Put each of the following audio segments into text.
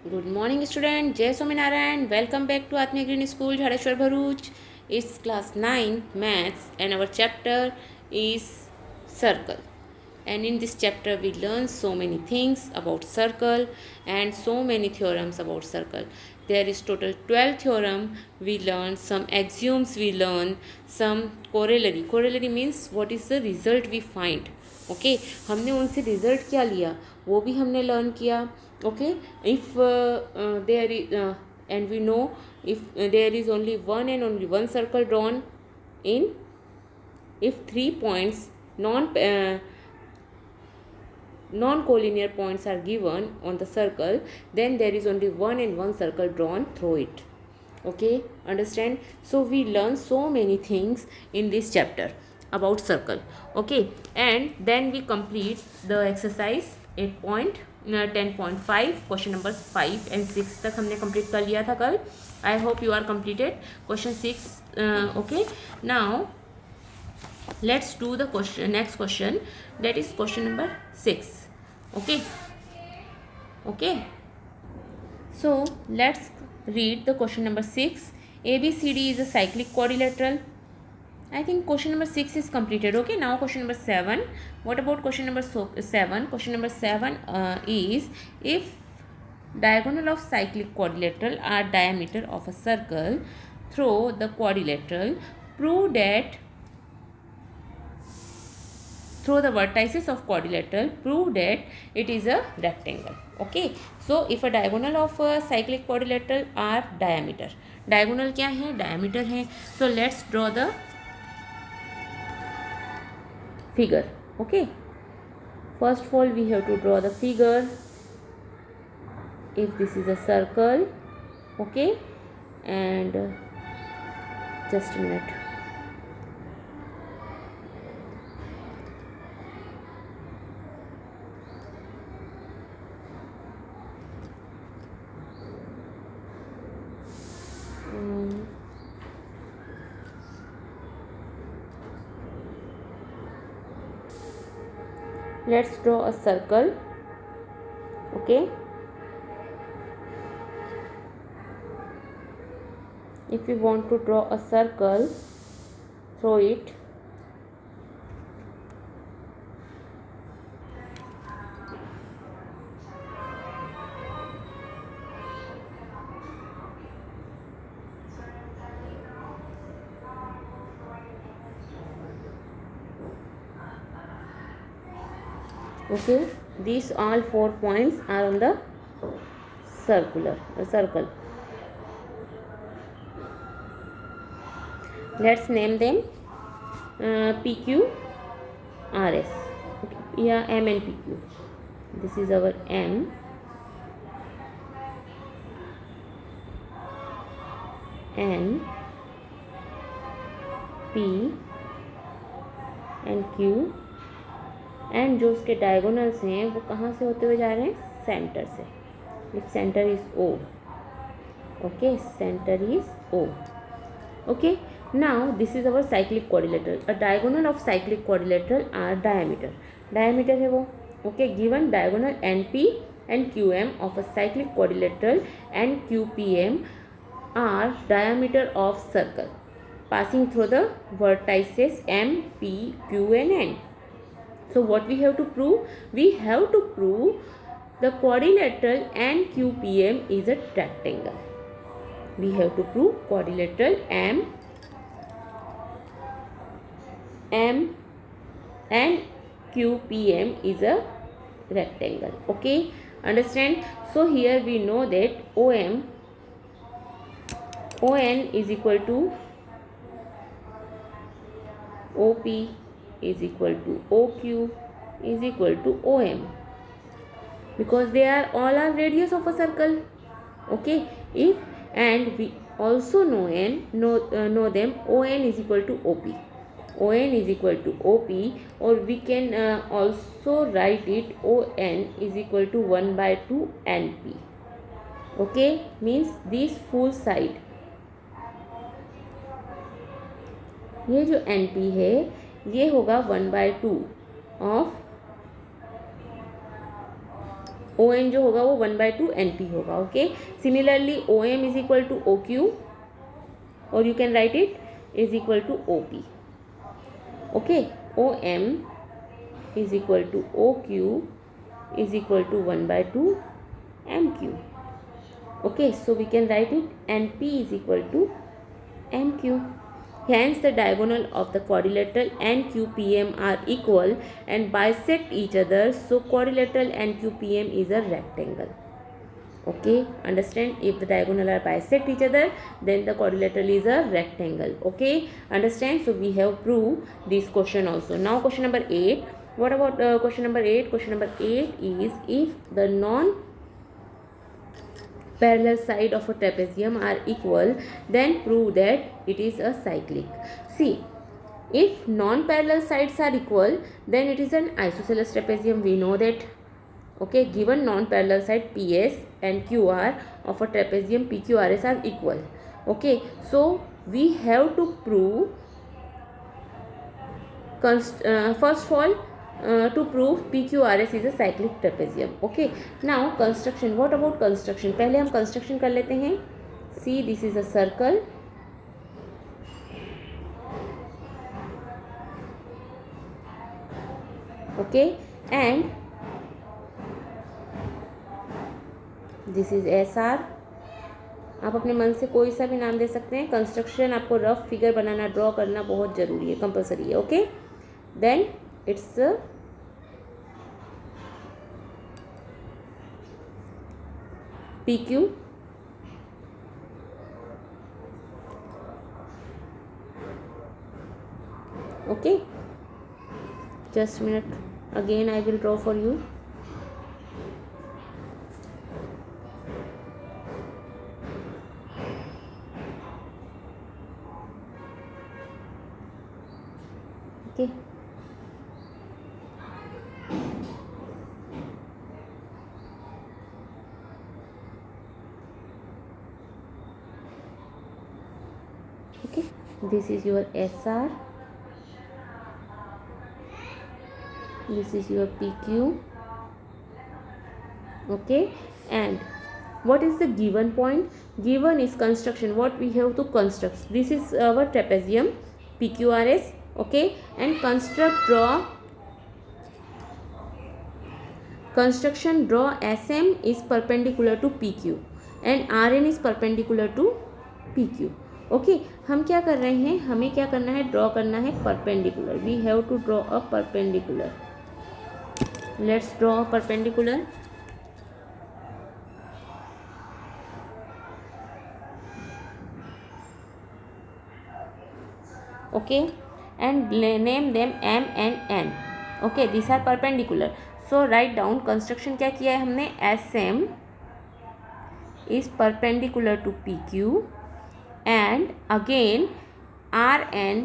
Good morning, student. Jai Sominarayan. Welcome back to Atmiya Green School, Jhareshwar Bharuch. It's class 9 maths, and our chapter is circle. And in this chapter, we learn so many things about circle and so many theorems about circle. There is total 12 theorem. We learn some axioms. We learn some corollary. Corollary means what is the result we find. Okay हमने उनसे result क्या लिया वो भी हमने learn किया. Okay if there is and we know if there is only one circle drawn in if 3 points non-collinear points are given on the circle, then there is only one and one circle drawn through it. Okay, understand? So we learn so many things in this chapter about circle. Okay, and then we complete the exercise 10.5 question number 5 and 6 तक हमने complete कर लिया था कल. I hope you are completed question 6. Okay, now let's do the next question, that is question number 6. Okay, so let's read the question number 6. ABCD is a cyclic quadrilateral. I think question number 6 is completed. Okay, now question number 7. What about question number 7? Question number 7 is if diagonal of cyclic quadrilateral are diameter of a circle through the quadrilateral, prove that through the vertices of quadrilateral, prove that it is a rectangle. Okay, so if a diagonal of a cyclic quadrilateral are diameter, diagonal क्या है, diameter है. So let's draw the figure. Okay, first of all we have to draw the figure. If this is a circle, okay, and just a minute. Let's draw a circle. Okay, if we want to draw a circle through it, okay, these all 4 points are on the circle. Let's name them PQ, RS. Okay, yeah, M and PQ. This is our M and P and Q, and जो उसके diagonals हैं वो कहाँ से होते हुए जा रहे हैं, सेंटर से. If centre is O. Okay, centre is O. Okay, now this is our cyclic quadrilateral. A diagonal of cyclic quadrilateral are diameter. Diameter है वो. Okay, given diagonal NP and QM of a cyclic quadrilateral and QPM are diameter of circle passing through the vertices M, P, Q and N. So what we have to prove? We have to prove the quadrilateral and QPM is a rectangle. We have to prove quadrilateral M and QPM is a rectangle. Okay, understand? So here we know that ON is equal to OP is equal to OQ is equal to OM, because they are all are radius of a circle. Okay, if and we also know them, ON is equal to OP. ON is equal to OP, or we can also write it ON is equal to 1/2 NP. Okay, means this full side, ये जो NP है ये होगा 1/2 of O N जो होगा वो 1/2 N P होगा. Okay, similarly O M is equal to O Q, और you can write it is equal to O P. Okay, O M is equal to OQ is equal to 1/2 MQ. Okay, so we can write it NP is equal to MQ. Hence the diagonal of the quadrilateral NQPM are equal and bisect each other, so quadrilateral NQPM is a rectangle. Okay, understand? If the diagonal are bisect each other, then the quadrilateral is a rectangle. Okay, understand? So we have proved this question also. Now question number 8. What about question number 8? Question number 8 is, if the non-parallel side of a trapezium are equal, then prove that it is a cyclic. See, if non-parallel sides are equal, then it is an isosceles trapezium. We know that. Okay, given non-parallel side PS and QR of a trapezium PQRS are equal. Okay, so we have to prove first of all, to prove PQRS is a cyclic trapezium. Okay, now construction. What about construction? पहले हम construction कर लेते हैं. See, this is a circle. Okay, and this is SR. आप अपने मन से कोई सा भी नाम दे सकते हैं. कंस्ट्रक्शन आपको रफ फिगर बनाना, ड्रॉ करना बहुत ज़रूरी है, कंपलसरी है. Okay, then it's PQ. Okay, just a minute, again I will draw for you. Okay, okay, this is your SR, this is your PQ. Okay, and what is the given point? Given is construction, what we have to construct. This is our trapezium PQRS. Okay, and construction draw SM is perpendicular to PQ and RN is perpendicular to PQ. Okay, हम क्या कर रहे हैं, हमें क्या करना है, draw करना है perpendicular. We have to draw a perpendicular. Let's draw a perpendicular. Okay, and name them M and N. Okay, these are perpendicular. So write down construction. क्या किया है हमने, SM is perpendicular to PQ and again RN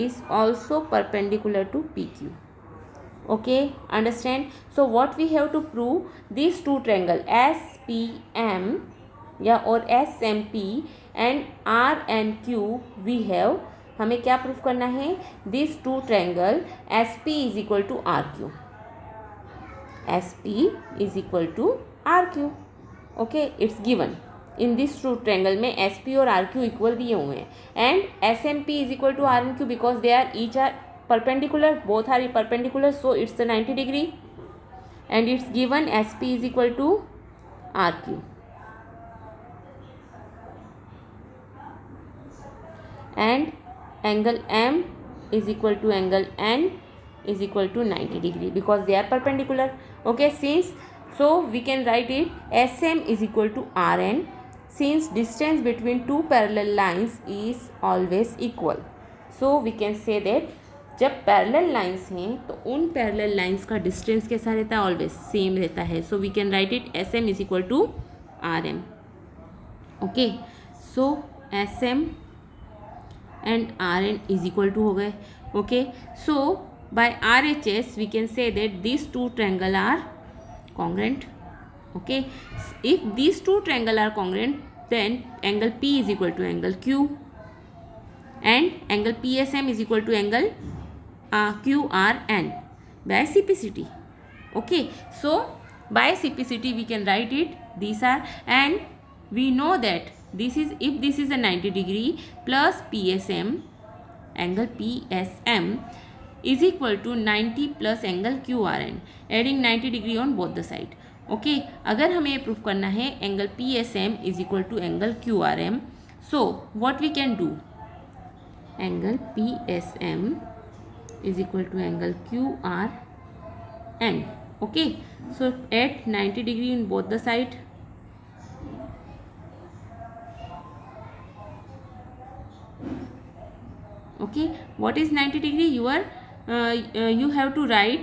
is also perpendicular to PQ. Okay, understand? So what we have to prove, these two triangle SPM or SMP and RNQ we have, हमें क्या proof करना है, this two triangle SP is equal to RQ. SP is equal to RQ. Okay, it's given in this two triangle में SP और RQ equal दिए हुए हैं. And SMP is equal to RNQ because they are each are perpendicular, both are perpendicular, so it's 90 degree. And it's given SP is equal to RQ. And angle M is equal to angle N is equal to 90 degree because they are perpendicular. Okay, since so we can write it SM is equal to RN since distance between two parallel lines is always equal. So we can say that जब parallel lines हैं तो उन parallel lines का distance कैसा रहता है, always same रहता है. So we can write it SM is equal to RM. Okay, so SM and RN is equal to हो गए. Okay, so by RHS we can say that these two triangle are congruent. Okay, if these two triangle are congruent, then angle P is equal to angle Q and angle PSM is equal to angle QRN by CPCT. Okay, so By simplicity we can write it. These are, and we know that this is, if this is a 90 degree plus PSM, angle PSM is equal to 90 plus angle QRN, adding 90 degree on both the side. Okay अगर हमें proof करना है angle PSM is equal to angle QRM, so what we can do, angle PSM is equal to angle QRN. Okay, so at 90 degree in both the side. Okay, what is 90 degree? You have to write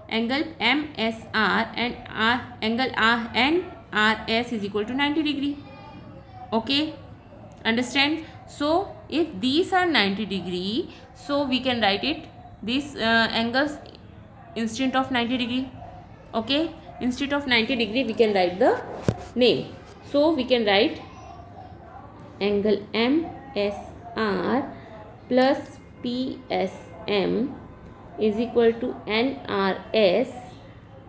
angle MSR and angle RS is equal to 90 degree. Okay, understand? So if these are 90 degree, so we can write it these angles instead of 90 degree. Okay, instead of 90 degree we can write the name. So we can write angle MSR plus PSM is equal to NRS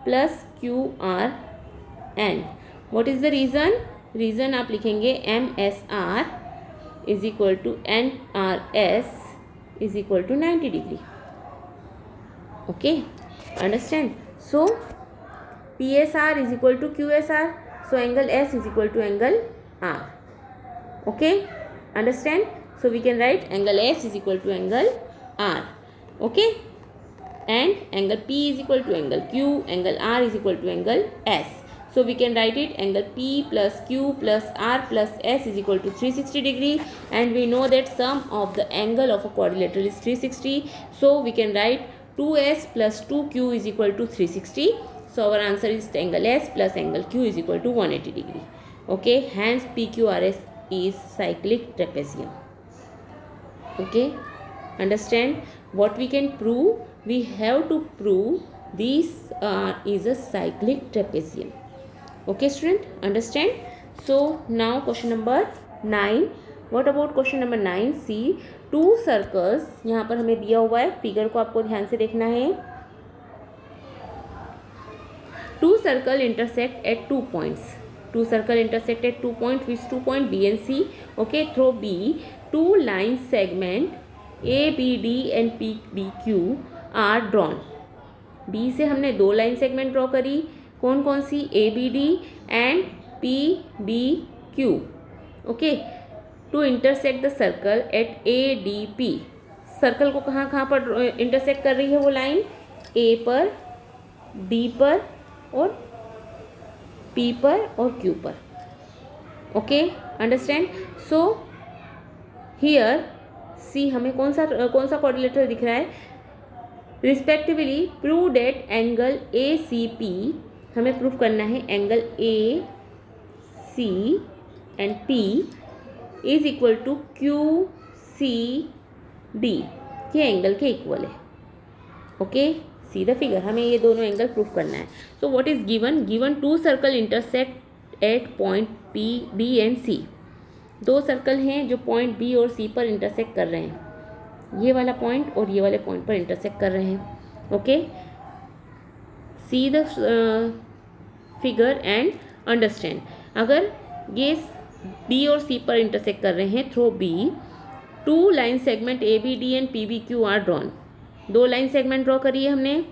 plus QRN. What is the reason? Reason आप लिखेंगे MSR is equal to NRS is equal to 90 degree. Okay, understand? So PSR is equal to QSR, so angle S is equal to angle R. Okay, understand? So we can write angle S is equal to angle R. Okay, and angle P is equal to angle Q, angle R is equal to angle S. So we can write it angle P plus Q plus R plus S is equal to 360 degree, and we know that sum of the angle of a quadrilateral is 360. So we can write 2S plus 2Q is equal to 360. So our answer is angle S plus angle Q is equal to 180 degree. Okay, hence PQRS is cyclic trapezium. Okay, understand? What we can prove? We have to prove this is a cyclic trapezium. Okay student, understand? So now question number 9. What about question number 9? See, two circles यहाँ पर हमें दिया हुआ है, figure को आपको ध्यान से देखना है. Two circle intersect at 2 points. Two circle intersect at 2 points. Which 2 point? B and C. Okay, through B, two line segment ABD and PBQ are drawn. B से हमने दो लाइन सेगमेंट ड्रॉ करी. कौन कौन सी? ABD and PBQ. Okay, to intersect the circle at ADP. Circle को कहाँ कहाँ पर इंटरसेक्ट कर रही है वो लाइन? A पर, D पर और P पर और Q पर. Okay, understand? So here see हमें कौन सा क्वाड्रिलेटरल दिख रहा है? Respectively prove that angle ACP, हमें प्रूफ करना है angle AC and P is equal to QCD, ये एंगल के इक्वल है. ओके, सी द फिगर, हमें ये दोनों एंगल प्रूफ करना है. So what is given? Given two circle intersect at point P, D and C. दो सर्कल हैं जो पॉइंट B और C पर इंटरसेक्ट कर रहे हैं. ये वाला पॉइंट और ये वाले पॉइंट पर इंटरसेक्ट कर रहे हैं. Okay, see the figure and understand. अगर ये B और C पर इंटरसेक्ट कर रहे हैं through B, two line segment ABD and PBQ are drawn. दो लाइन सेगमेंट ड्रॉ करिए हमने.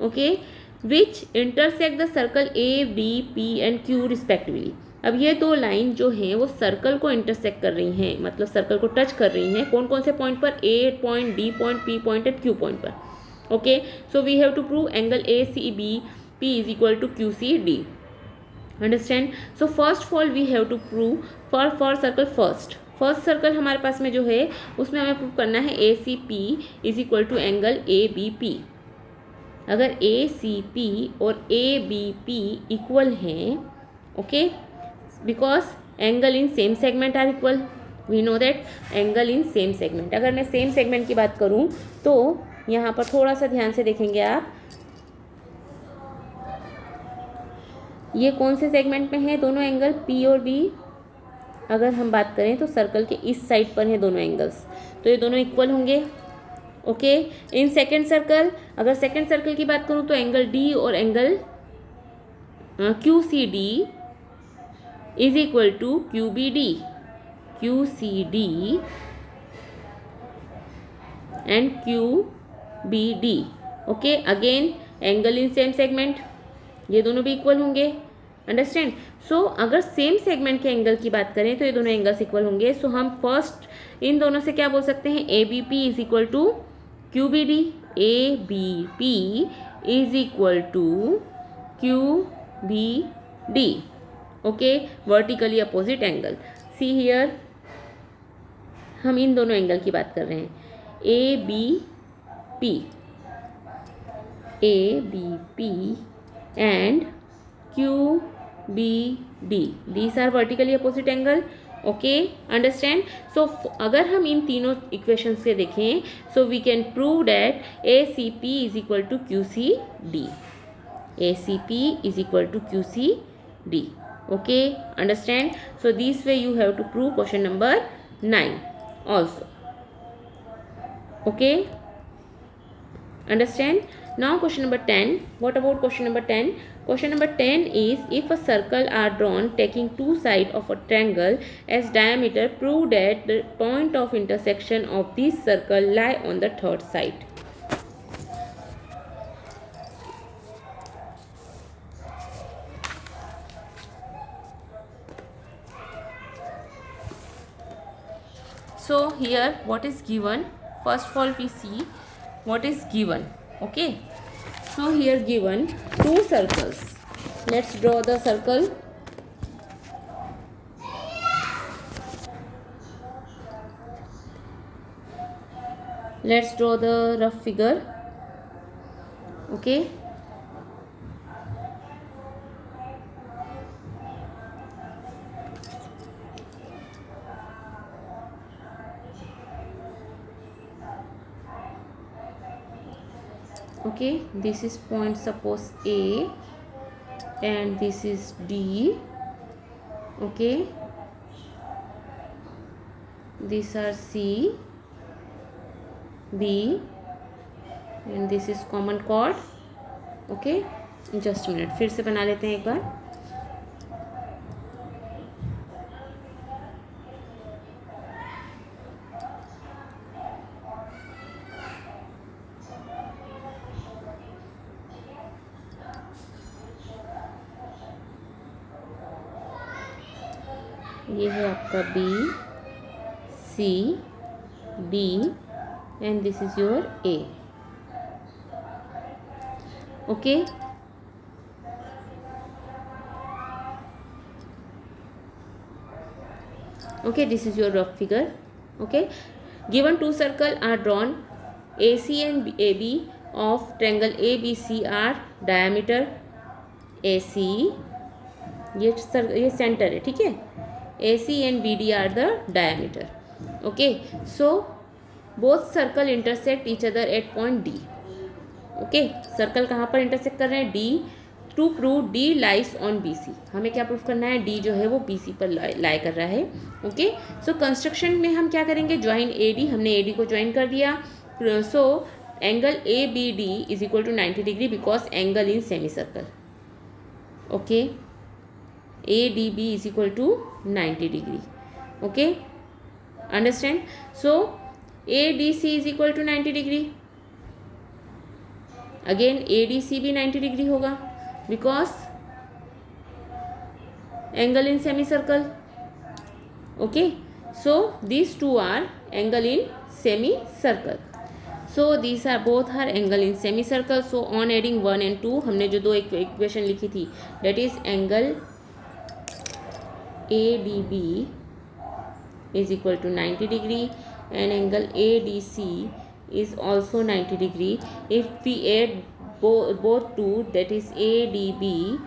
Okay, which intersect the circle ABP and Q respectively. अब ये दो लाइन जो हैं वो सर्कल को इंटरसेक्ट कर रही हैं, मतलब सर्कल को टच कर रही हैं. कौन कौन से पॉइंट पर? A point, D point, P point and Q point पर. Okay, so we have to prove angle ACBP is equal to QCD. Understand? So first of all we have to prove for circle first circle हमारे पास में जो है उसमें हमें prove करना है ACP is equal to angle ABP. अगर ACP और ABP इक्वल हैं, okay, because angle in same segment are equal. We know that angle in same segment. अगर मैं सेम सेगमेंट की बात करूं तो यहाँ पर थोड़ा सा ध्यान से देखेंगे आप, ये कौन से सेगमेंट में है दोनों एंगल? P और B. अगर हम बात करें तो सर्कल के इस साइड पर हैं दोनों एंगल्स, तो ये दोनों इक्वल होंगे. ओके, इन सेकेंड सर्कल, अगर सेकेंड सर्कल की बात करूं तो एंगल D और angle QCD is equal to QBD. QCD and QBD. Okay, again angle in same segment, ये दोनों भी इक्वल होंगे. अंडरस्टैंड. सो अगर सेम सेगमेंट के एंगल की बात करें तो ये दोनों एंगल्स इक्वल होंगे. सो हम फर्स्ट इन दोनों से क्या बोल सकते हैं, ABP is equal to QBD. ABP is equal to QBD. Okay, vertically opposite angle. See here, हम इन दोनों एंगल की बात कर रहे हैं. ABP and QBD. These are vertically opposite angle. Okay, understand. So अगर हम इन तीनों इक्वेशंस से देखें, so we can prove that ACP is equal to QCD. ACP is equal to QCD. Okay, understand. So this way you have to prove question number 9 also. Okay, understand. Now question number 10. What about question number 10? Question number 10 is, if a circle are drawn taking two sides of a triangle as diameter, prove that the point of intersection of this circle lie on the third side. So here what is given? First of all we see what is given. Okay, so here given two circles. Let's draw the circle. Let's draw the rough figure. Okay, okay, this is point, suppose A, and this is D. Okay, these are C, B, and this is common chord. Okay, just a minute, फिर से बना लेते हैं एक बार. ये है आपका B, C, D and this is your A. Okay, okay, this is your rough figure. Okay, given two circles are drawn, AC and AB of triangle ABC are diameter AC, ये सेंटर है, ठीक है. AC and BD are the diameter. Okay, so both circle intersect each other at point D. Okay, circle कहाँ पर intersect कर रहे हैं, D. To prove D lies on BC. हमें क्या प्रूव करना है, D जो है वो BC पर लाई कर रहा है. ओके, सो कंस्ट्रक्शन में हम क्या करेंगे, ज्वाइन AD. हमने AD को ज्वाइन कर दिया. So angle ABD is equal to 90 degree because angle in semicircle. Okay, ADB is equal to 90 degree. Okay, understand. So ADC is equal to 90 degree. Again ADC भी 90 degree होगा because angle in semicircle. Okay, so these two are angle in semicircle. So these are both are angle in semicircle. So on adding 1 and 2, हमने जो दो equation लिखी थी, that is angle ADB is equal to 90 degree and angle ADC is also 90 degree. If we add both two, that is ADB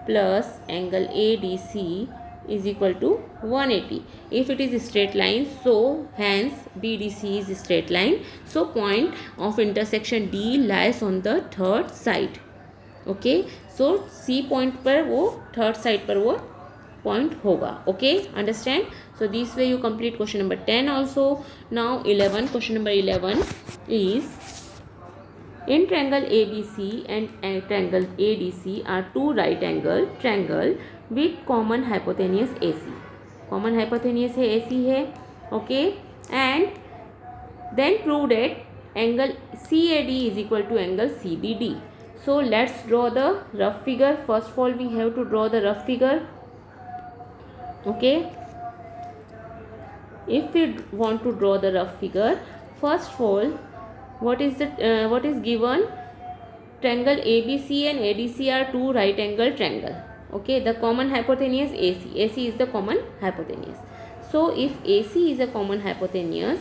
plus angle ADC is equal to 180. If it is a straight line, so hence BDC is a straight line. So point of intersection D lies on the third side. Okay, so C point पर वो third side पर वो point होगा. Okay, understand. So this way you complete question number 10 also. Now 11, question number 11 is, In triangle ABC and triangle ADC are two right angle triangle with common hypotenuse AC. Common hypotenuse है AC है, okay, and then prove that angle CAD is equal to angle CBD. So let's draw the rough figure. First of all we have to draw the rough figure, okay. If we want to draw the rough figure, first of all, what is given? Triangle ABC and ADC are two right angle triangle, okay. The common hypotenuse AC is the common hypotenuse. So if AC is a common hypotenuse,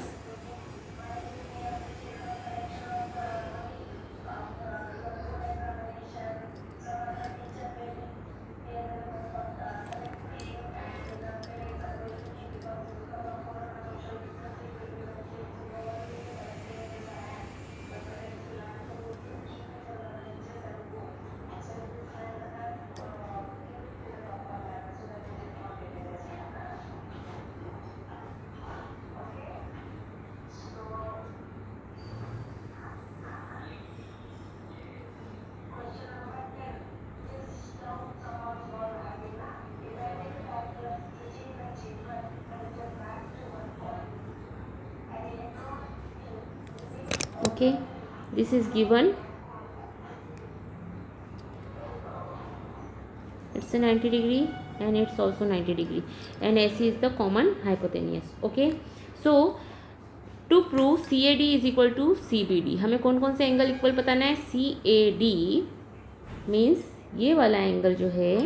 okay, this is given, it's a 90 degree and it's also 90 degree, and AC is the common hypotenuse, okay. So to prove CAD is equal to CBD, हमें कौन कौन से angle equal बताना है? CAD means ये वाला angle जो है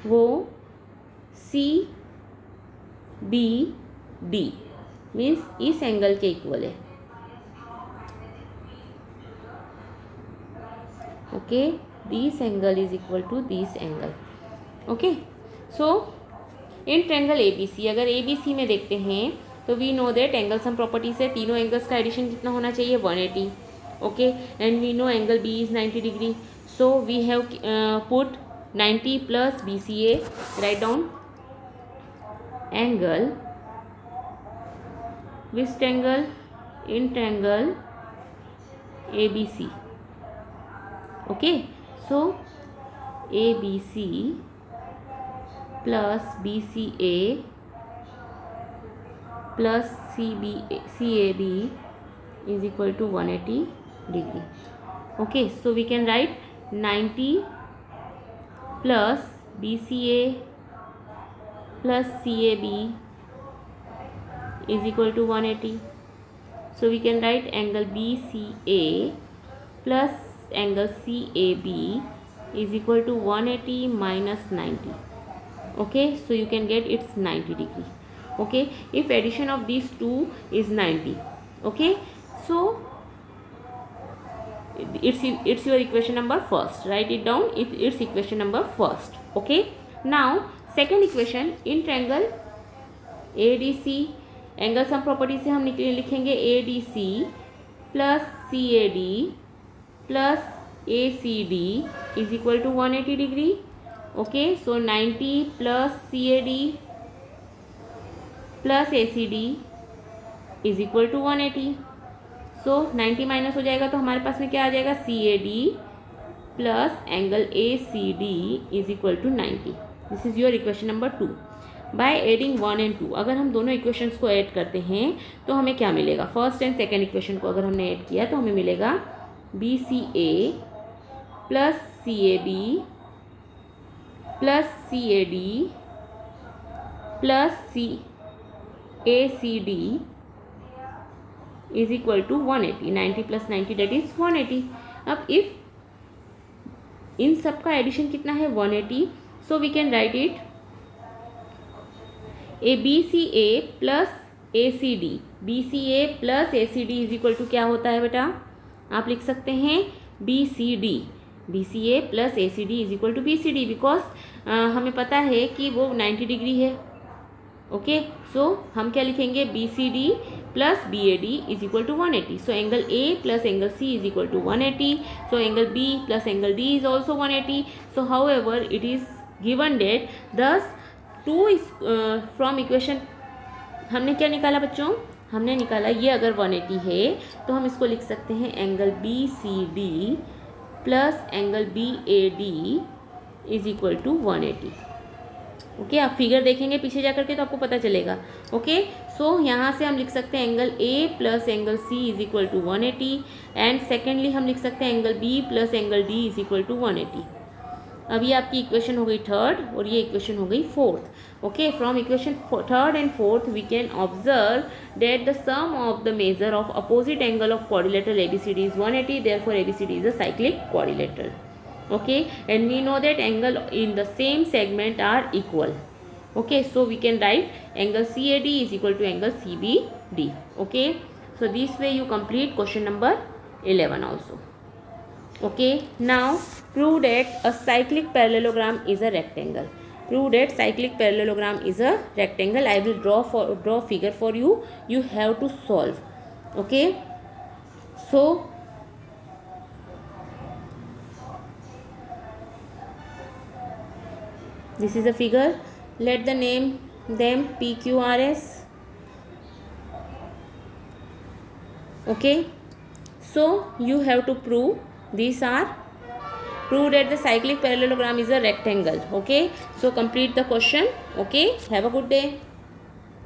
वो CBD मीन्स इस एंगल के इक्वल है, okay. This angle is equal to this angle, okay. So in triangle ABC, अगर ABC में देखते हैं तो we know that angle sum property से तीनों एंगल्स का एडिशन कितना होना चाहिए? 180, okay. And we know angle B is 90 degree, so we have put 90 plus BCA. Write down angle which triangle? In triangle ABC, okay. So ABC plus BCA plus CAB is equal to 180 degree, okay. So we can write 90 plus BCA plus CAB is equal to 180. So we can write angle BCA plus angle CAB is equal to 180 minus 90, okay. So you can get it's 90 degree, okay. If addition of these two is 90, okay. So it's your equation number first. Write it down. It's equation number first, okay. Now second equation, in triangle ADC, angle sum property से हम लिखेंगे ADC plus CAD plus ACD is equal to 180 degree, okay. So 90 plus CAD plus ACD is equal to 180. So 90 minus हो जाएगा तो हमारे पास में क्या आ जाएगा? CAD plus angle ACD is equal to 90. This is your equation number 2. By adding 1 and 2, अगर हम दोनों इक्वेशंस को ऐड करते हैं तो हमें क्या मिलेगा? फर्स्ट एंड सेकेंड इक्वेशन को अगर हमने ऐड किया तो हमें मिलेगा BCA plus CAB plus CAD plus ACD is equal to 180. 90 plus 90 that is 180. अब इफ इन सब का एडिशन कितना है? 180. So we can write it BCA plus ACD. BCA plus ACD is equal to क्या होता है बेटा? आप लिख सकते हैं BCD. BCA plus ACD is equal to BCD because हमें पता है कि वो 90 डिग्री है, ओके. सो हम क्या लिखेंगे? BCD plus BAD is equal to 180. So angle A plus angle C is equal to 180. So angle B plus angle D is also 180. So however it is given that thus 2 is from equation हमने क्या निकाला बच्चों? हमने निकाला ये अगर 180 है तो हम इसको लिख सकते हैं angle B C D plus angle B A D is equal to 180। Okay, आप फिगर देखेंगे पीछे जा करके तो आपको पता चलेगा। ओके, सो यहाँ से हम लिख सकते हैं angle A plus angle C is equal to 180 and secondly हम लिख सकते हैं angle B plus angle D is equal to 180। अब ये आपकी इक्वेशन हो गई थर्ड और ये इक्वेशन हो गई fourth. Okay, from equation third and fourth we can observe that the sum of the measure of opposite angle of quadrilateral ABCD is 180, therefore ABCD is a cyclic quadrilateral. Okay, and we know that angle in the same segment are equal. Okay, so we can write angle CAD is equal to angle CBD. Okay, so this way you complete question number 11 also. Okay, now prove that a cyclic parallelogram is a rectangle. Prove that cyclic parallelogram is a rectangle. I will draw figure for you. You have to solve. Okay, so this is a figure. Let the name them PQRS. Okay, so you have to prove these are prove that the cyclic parallelogram is a rectangle. Okay, so complete the question. Okay, have a good day.